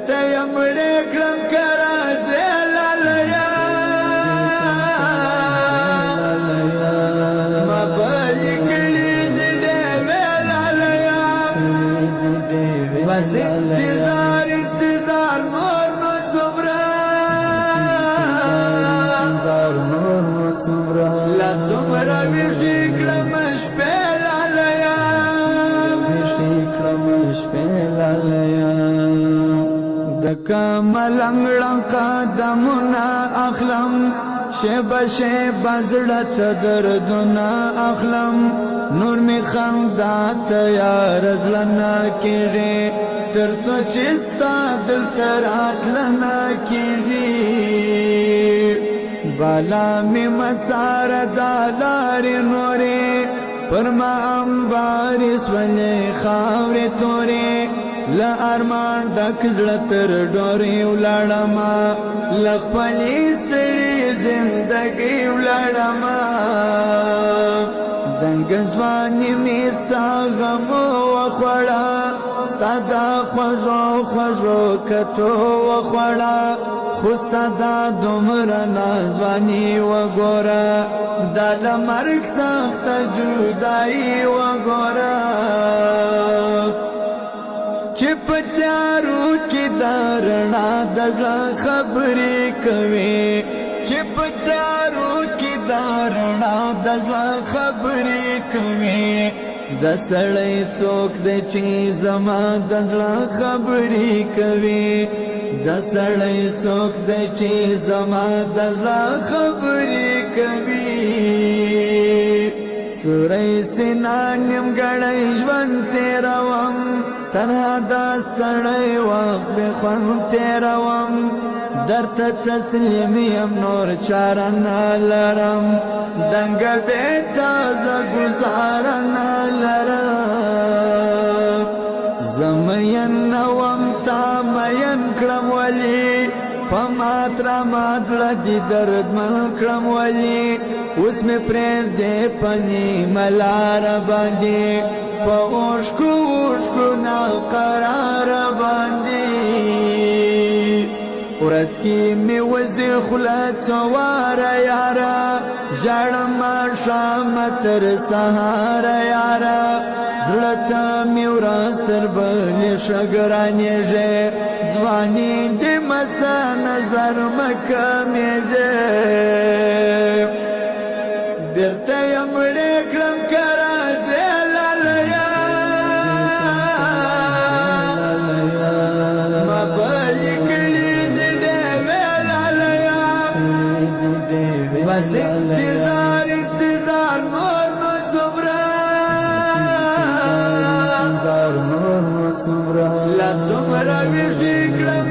ته یمړې کړم کراځه لالیا ما بل کړي دې لالیا بس انتظار نور نو څومره لا څومره ویشي کړم شپې لالیا دکا ملنگڑا قدمنا اخلم شیب شیب زڑت دردنا اخلم نور می خندات یار ازلنا کیری ترڅو چستا دل ترات لنا کیری بالا می مڅار دالار نوري پرما امباری سولې خاورې تورې لا ارمان ډک زړه تر ډورې ولاړما لخپلې ستړې زندګي ولاړما دنګ ځواني مې ستا غم وخوړه ستا دا خوږو کتو وخوړه خو ستا دا دومره نازواني وګوره دا له مرګ سخته جدایي وګوره چې په تیارو کې دا رڼا د زړه خبرې کوي چې په تیارو کې دا رڼا د زړه خبرې کوي د سړی څوک دی چې زما د زړه خبرې کوي د سړی څوک دی چې زما د زړه خبرې کوي سورې سینا نیمګړی ژوند تېروم تنها دا ستړی وخت بې خوند تېروم درته تسلیم یم نور چاره نه لرم دنګه بې تازه ګزاره نه لرم زه مین نه وم تا مین کړم ولې په مات رامات زړه دې دردمن کړم ولې اوس مې پرېږدې په نیمه لاره باندې په اوښکو ناقراره باندې ورځ کې مې وځي خوله څو واره یاره ژاړم ماښامه تر سهاره یاره زړه ته مې ورځ تر بلې ښه ګرانېږي ځواني دې مسه نظر مه کمېږي بېرته یې مړې کړم که راځې لالیا ما بلې کړي دې ډېوې لالیا بس انتظار نور نو څومره لا څومره ویښې کړم